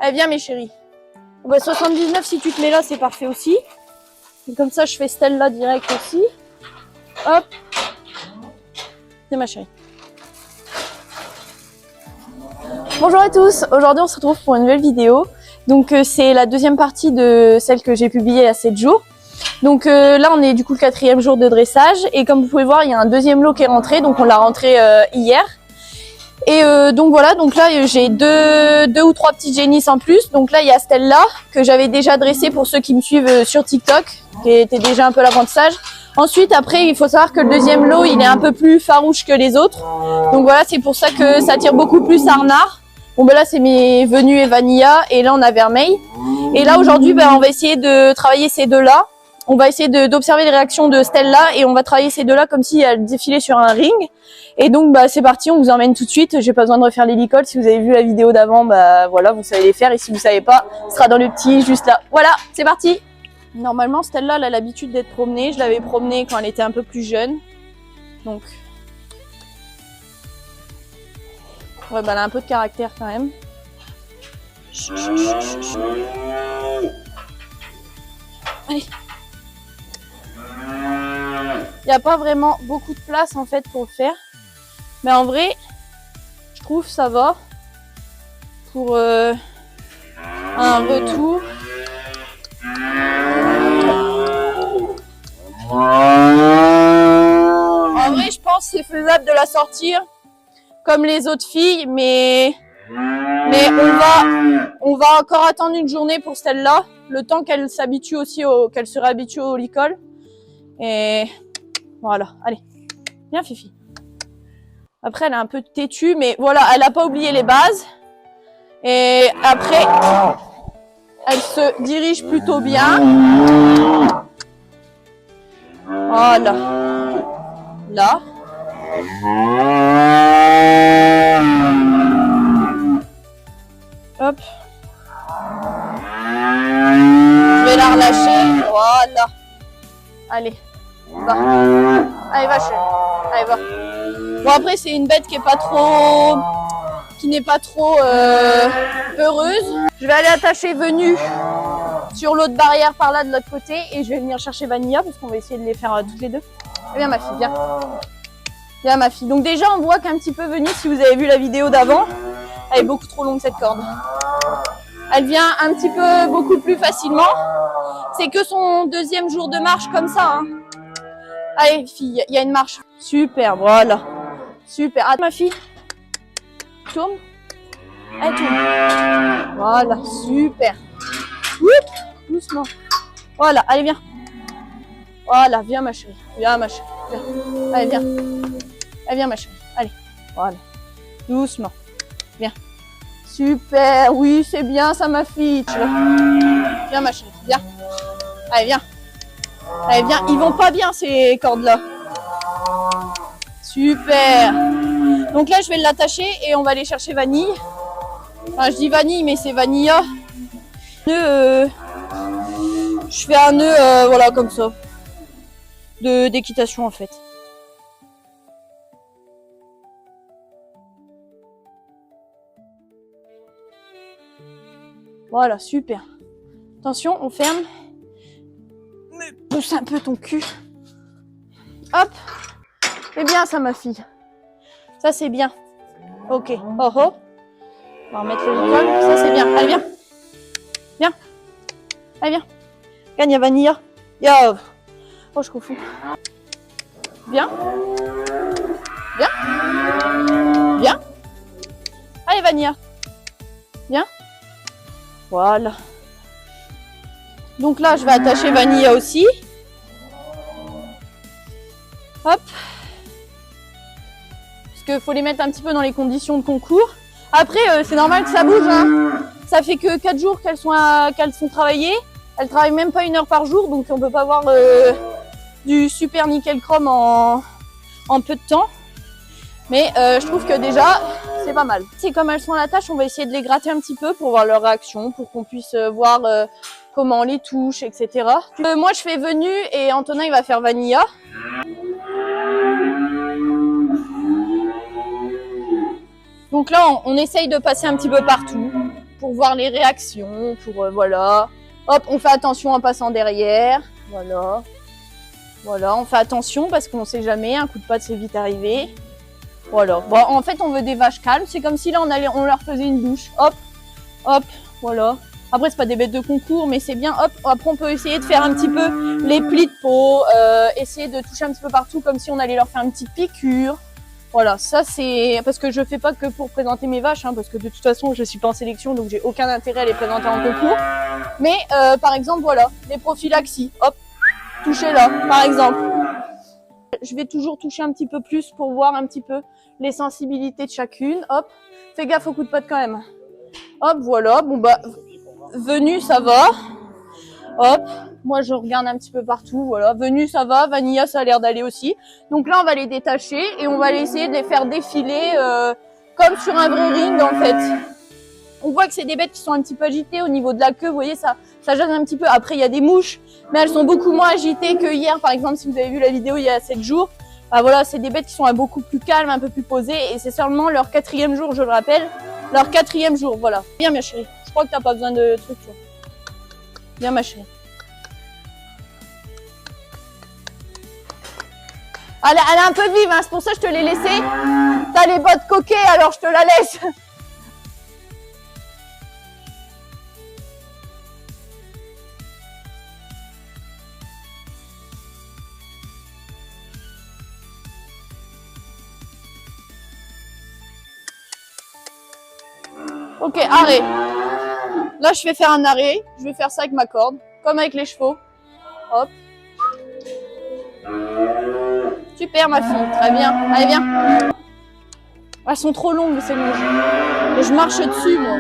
Allez, viens mes chéris. Bah, 79, si tu te mets là, c'est parfait aussi. Et comme ça, je fais Stella direct aussi. Hop. C'est ma chérie. Bonjour à tous, aujourd'hui on se retrouve pour une nouvelle vidéo. Donc c'est la deuxième partie de celle que j'ai publiée il y a 7 jours. Donc là on est du coup le 4e jour de dressage et comme vous pouvez voir il y a un deuxième lot qui est rentré, donc on l'a rentré hier. Et donc voilà, donc là j'ai deux ou trois petites génisses en plus. Donc là il y a Stella que j'avais déjà dressée pour ceux qui me suivent sur TikTok, qui était déjà un peu l'apprentissage. Ensuite après il faut savoir que le deuxième lot il est un peu plus farouche que les autres. Donc voilà, c'est pour ça que ça tire beaucoup plus à renard. Bon ben là c'est mes Venus et Vanilla et là on a Vermeil. Et là aujourd'hui on va essayer de travailler ces deux-là. On va essayer d'observer les réactions de Stella et on va travailler ces deux-là comme si elles défilaient sur un ring. Et donc bah c'est parti, on vous emmène tout de suite. J'ai pas besoin de refaire les licoles. Si vous avez vu la vidéo d'avant, bah voilà, vous savez les faire. Et si vous savez pas, ce sera dans le petit juste là. Voilà, c'est parti. Normalement Stella elle a l'habitude d'être promenée. Je l'avais promenée quand elle était un peu plus jeune. Donc ouais, bah elle a un peu de caractère quand même. Allez. Il n'y a pas vraiment beaucoup de place en fait pour le faire. Mais en vrai, je trouve ça va pour un retour. En vrai, je pense que c'est faisable de la sortir comme les autres filles, mais on va encore attendre une journée pour celle-là, le temps qu'elle s'habitue aussi qu'elle se réhabitue au licol. Et voilà, allez, viens Fifi. Après, elle est un peu têtue, mais voilà, elle n'a pas oublié les bases. Et après, elle se dirige plutôt bien. Voilà. Là. Hop. Je vais la relâcher. Voilà. Allez. Va. Allez, va, chérie. Allez, va. Bon, après, c'est une bête qui n'est pas trop peureuse. Je vais aller attacher Venue sur l'autre barrière par là de l'autre côté et je vais venir chercher Vanilla parce qu'on va essayer de les faire toutes les deux. Viens, ma fille, viens. Viens, ma fille. Donc, déjà, on voit qu'un petit peu Venue, si vous avez vu la vidéo d'avant, elle est beaucoup trop longue cette corde. Elle vient un petit peu beaucoup plus facilement. C'est que son deuxième jour de marche comme ça. Hein. Allez, fille, il y a une marche. Super, voilà. Super. Attends, ma fille. Tourne. Elle tourne. Voilà, super. Oup, doucement. Voilà, allez, viens. Voilà, viens, ma chérie. Viens, ma chérie. Viens. Allez, viens. Allez, viens, ma chérie. Allez, voilà. Doucement. Viens. Super, oui, c'est bien ça, ma fille. Viens, ma chérie, viens. Allez, viens. Allez, viens. Ils vont pas bien, ces cordes-là. Super. Donc là, je vais l'attacher et on va aller chercher Vanille. Enfin, je dis Vanille, mais c'est Vanilla. Je fais un nœud, voilà, comme ça. D'équitation, en fait. Voilà, super. Attention, on ferme. Pousse un peu ton cul. Hop. C'est bien ça, ma fille. Ça, c'est bien. Ok. Oh oh. On va remettre le licol. Ça, c'est bien. Allez, viens. Viens. Allez, viens. Gagne à Vanilla. Yo. Oh, je confonds. Viens. Viens. Viens. Allez, Vanilla. Viens. Voilà. Donc là, je vais attacher Vanilla aussi. Hop. Parce qu'il faut les mettre un petit peu dans les conditions de concours. Après, c'est normal que ça bouge. Hein. Ça fait que 4 jours qu'elles sont travaillées. Elles travaillent même pas 1 heure par jour. Donc on peut pas avoir du super nickel chrome en peu de temps. Mais je trouve que déjà, c'est pas mal. C'est comme elles sont à la tâche, on va essayer de les gratter un petit peu pour voir leur réaction, pour qu'on puisse voir comment on les touche, etc. Moi, je fais Venue et Antonin, il va faire Vanilla. Donc là, on essaye de passer un petit peu partout pour voir les réactions, pour voilà. Hop, on fait attention en passant derrière, voilà. Voilà, on fait attention parce qu'on sait jamais, un coup de patte c'est vite arrivé. Voilà. Bon, en fait, on veut des vaches calmes. C'est comme si là, on leur faisait une douche. Hop, hop, voilà. Après, c'est pas des bêtes de concours, mais c'est bien. Hop, après, on peut essayer de faire un petit peu les plis de peau, essayer de toucher un petit peu partout, comme si on allait leur faire une petite piqûre. Voilà, ça c'est parce que je fais pas que pour présenter mes vaches, hein, parce que de toute façon, je suis pas en sélection, donc j'ai aucun intérêt à les présenter en concours. Mais par exemple, voilà, les prophylaxies. Hop, touchez là, par exemple. Je vais toujours toucher un petit peu plus pour voir un petit peu les sensibilités de chacune. Hop, fais gaffe au coup de patte quand même. Hop, voilà. Bon bah, Venu, ça va. Hop, moi je regarde un petit peu partout. Voilà, Venu, ça va. Vanilla, ça a l'air d'aller aussi. Donc là, on va les détacher et on va essayer de les faire défiler comme sur un vrai ring en fait. On voit que c'est des bêtes qui sont un petit peu agitées au niveau de la queue. Vous voyez, ça gêne un petit peu. Après, il y a des mouches, mais elles sont beaucoup moins agitées que hier. Par exemple, si vous avez vu la vidéo il y a 7 jours, bah voilà, c'est des bêtes qui sont beaucoup plus calmes, un peu plus posées. Et c'est seulement leur 4e jour, je le rappelle. Leur 4e jour, voilà. Viens, ma chérie. Je crois que t'as pas besoin de trucs, toi. Viens, ma chérie. Elle est un peu vive, hein. C'est pour ça que je te l'ai laissée. T'as les bottes coquées, alors je te la laisse. Ok, arrêt. Là, je vais faire un arrêt. Je vais faire ça avec ma corde, comme avec les chevaux. Hop. Super, ma fille. Très bien. Allez, viens. Elles sont trop longues, ces longes. Et je marche dessus, moi.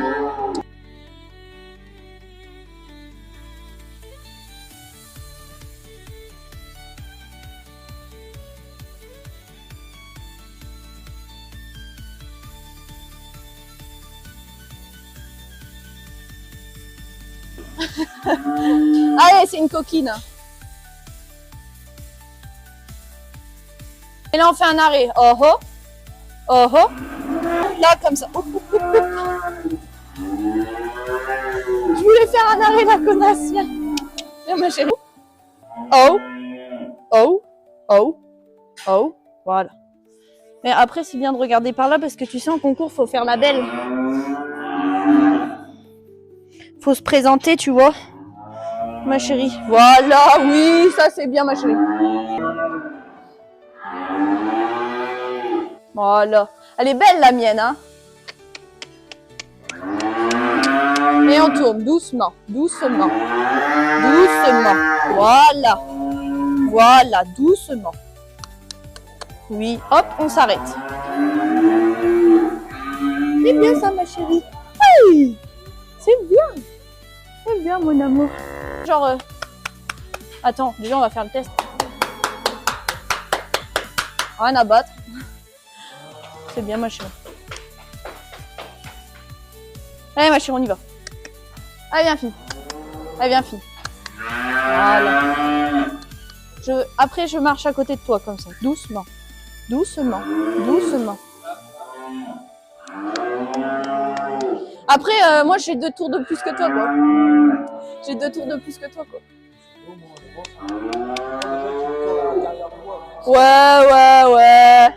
Allez, c'est une coquine. Et là, on fait un arrêt. Oh oh. Oh oh. Là, comme ça. Oh, oh, oh, oh. Je voulais faire un arrêt, la connasse. Viens. Viens, ma chérie. Oh. Oh. Oh. Oh. Voilà. Mais après, c'est bien de regarder par là parce que tu sais, en concours, faut faire la belle. Faut se présenter, tu vois. Ma chérie. Voilà, oui, ça c'est bien, ma chérie. Voilà. Elle est belle, la mienne, hein. Et on tourne doucement, doucement, doucement. Voilà. Voilà, doucement. Oui, hop, on s'arrête. C'est bien ça, ma chérie. Hey, c'est bien. C'est bien, mon amour. Genre, attends, déjà on va faire le test. Rien à battre. C'est bien, ma chérie. Allez, ma chérie, on y va. Allez, viens, fille. Allez, viens, fille. Voilà. Après, je marche à côté de toi, comme ça. Doucement. Doucement. Doucement. Après, moi, j'ai 2 tours de plus que toi, quoi. J'ai 2 tours de plus que toi, quoi. Ouais. Ouais.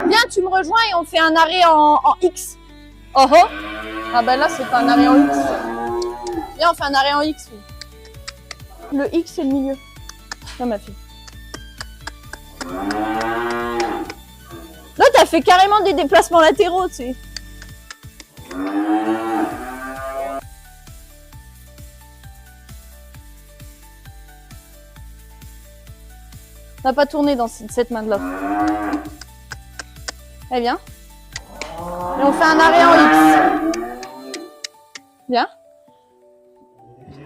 Viens, tu me rejoins et on fait un arrêt en X. Oh oh. Ah ben là, c'est pas un arrêt en X. Viens, on fait un arrêt en X. Oui. Le X, c'est le milieu. Viens, ma fille. Là, t'as fait carrément des déplacements latéraux, tu sais. On n'a pas tourné dans cette main de là. Allez, viens. Et on fait un arrêt en X. Viens.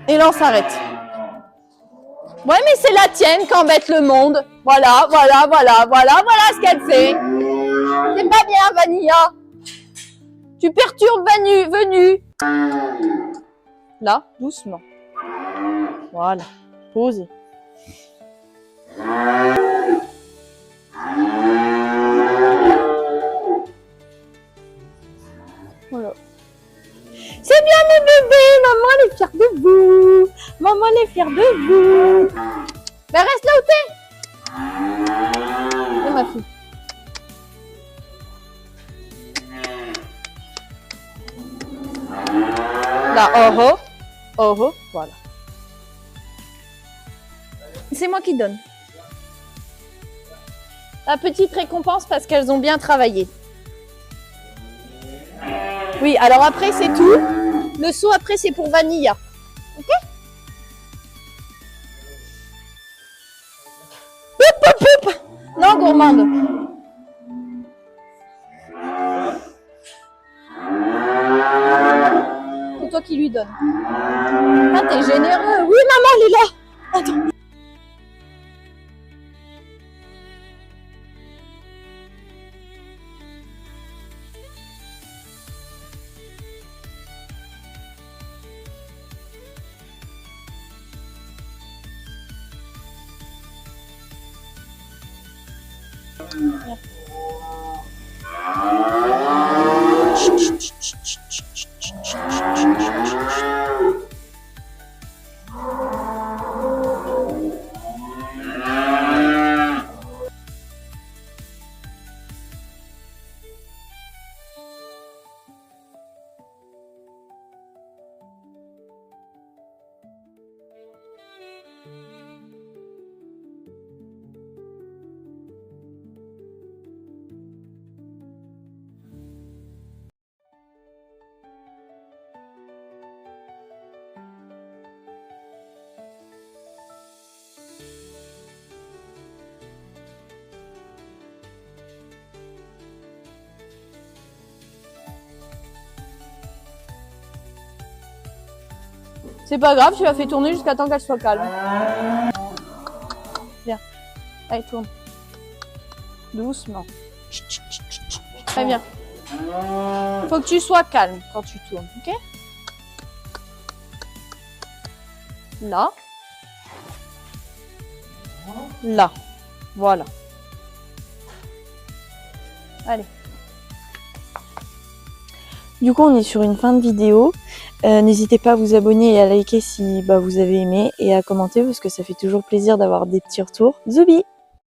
Et là, on s'arrête. Ouais, mais c'est la tienne qui embête le monde. Voilà ce qu'elle fait. C'est pas bien, Vanilla. Tu perturbes Venu. Là, doucement. Voilà. Posez. Maman, elle est fière de vous. Ben, reste là où t'es. C'est ma fille. Là, oh, voilà. C'est moi qui donne. La petite récompense parce qu'elles ont bien travaillé. Oui, alors après, c'est tout. Le saut, après, c'est pour Vanilla. Ok? Poup, poup, poup. Non, gourmande. C'est toi qui lui donne. Ah, t'es généreux. Oui, maman, elle est là. Attends. C'est pas grave, tu la fais tourner jusqu'à temps qu'elle soit calme. Bien. Allez, tourne. Doucement. Très bien. Faut que tu sois calme quand tu tournes, ok? Là. Là. Voilà. Allez. Du coup, on est sur une fin de vidéo. N'hésitez pas à vous abonner et à liker si vous avez aimé et à commenter parce que ça fait toujours plaisir d'avoir des petits retours. Zoubi!